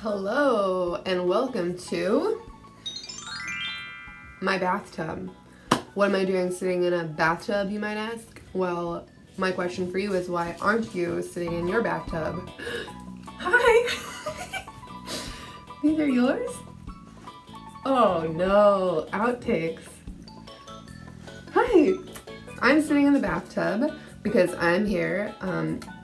Hello and welcome to my bathtub. What am I doing sitting in a bathtub, you might ask? Well, my question for you is, why aren't you sitting in your bathtub? Hi! These are yours? Oh no, outtakes. Hi! I'm sitting in the bathtub because I'm here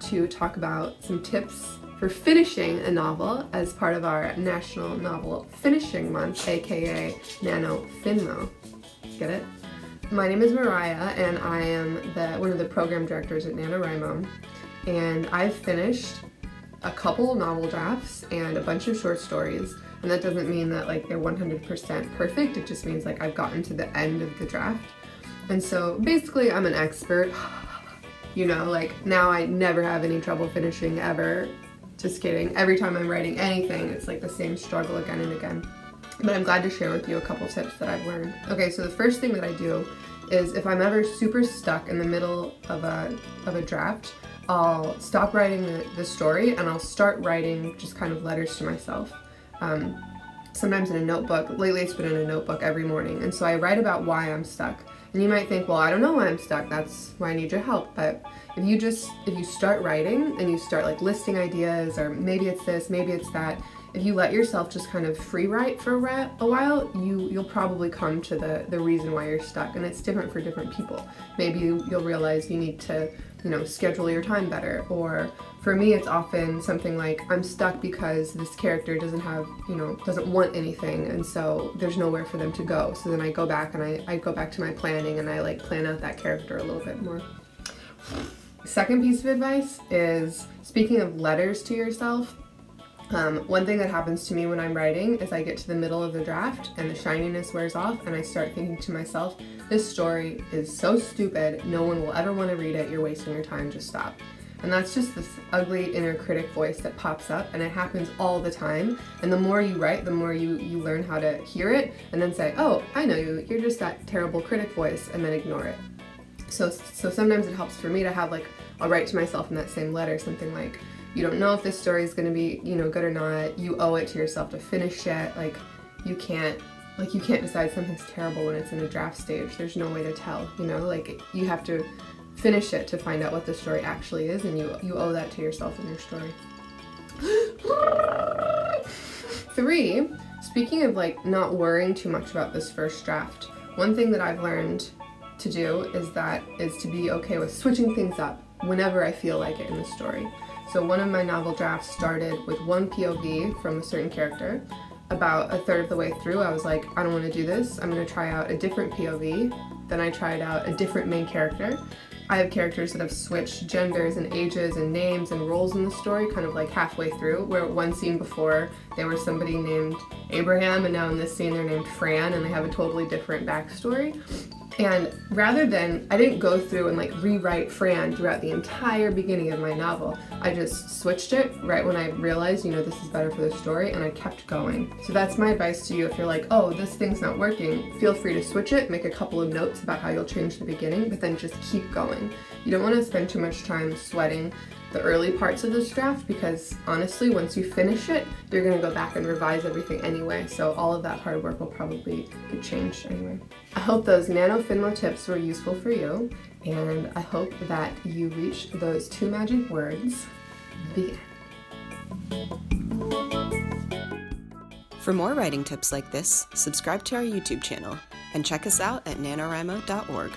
to talk about some tips for finishing a novel as part of our National Novel Finishing Month, aka NaNoFinMo. Get it? My name is Marya and I am one of the program directors at NaNoWriMo, and I've finished a couple novel drafts and a bunch of short stories, and that doesn't mean that they're 100% perfect, it just means I've gotten to the end of the draft. And so basically I'm an expert, now I never have any trouble finishing ever. Just kidding. Every time I'm writing anything, it's the same struggle again and again. But I'm glad to share with you a couple tips that I've learned. Okay, so the first thing that I do is if I'm ever super stuck in the middle of a draft, I'll stop writing the story and I'll start writing just kind of letters to myself. Sometimes in a notebook. Lately it's been in a notebook every morning. And so I write about why I'm stuck. And you might think, well, I don't know why I'm stuck. That's why I need your help. But if you start writing and you start listing ideas, or maybe it's this, maybe it's that, if you let yourself just kind of free write for a while, you'll probably come to the reason why you're stuck. And it's different for different people. Maybe you'll realize you need to, schedule your time better. Or for me, it's often something like, I'm stuck because this character doesn't want anything, and so there's nowhere for them to go. So then I go back and I go back to my planning and I plan out that character a little bit more. Second piece of advice is, speaking of letters to yourself, one thing that happens to me when I'm writing is I get to the middle of the draft and the shininess wears off and I start thinking to myself, this story is so stupid, no one will ever want to read it, you're wasting your time, just stop. And that's just this ugly inner critic voice that pops up, and it happens all the time. And the more you write, the more you learn how to hear it and then say, oh, I know you're just that terrible critic voice, and then ignore it. So sometimes it helps for me to have I'll write to myself in that same letter something like, you don't know if this story is going to be, good or not. You owe it to yourself to finish it. You can't decide something's terrible when it's in a draft stage. There's no way to tell, you have to finish it to find out what the story actually is, and you owe that to yourself and your story. 3, speaking of not worrying too much about this first draft, one thing that I've learned to do is to be okay with switching things up whenever I feel like it in the story. So one of my novel drafts started with one POV from a certain character. About a third of the way through, I was like, I don't want to do this. I'm going to try out a different POV. Then I tried out a different main character. I have characters that have switched genders and ages and names and roles in the story kind of halfway through, where one scene before they were somebody named Abraham, and now in this scene they're named Fran, and they have a totally different backstory. And rather than, I didn't go through and rewrite Fran throughout the entire beginning of my novel. I just switched it right when I realized, this is better for the story, and I kept going. So that's my advice to you. If you're oh, this thing's not working, feel free to switch it, make a couple of notes about how you'll change the beginning, but then just keep going. You don't want to spend too much time sweating the early parts of this draft, because honestly, once you finish it, you're going to go back and revise everything anyway, so all of that hard work will probably get changed anyway. I hope those NaNoFinMo tips were useful for you, and I hope that you reach those 2 magic words, the end. For more writing tips like this, subscribe to our YouTube channel and check us out at NaNoWriMo.org.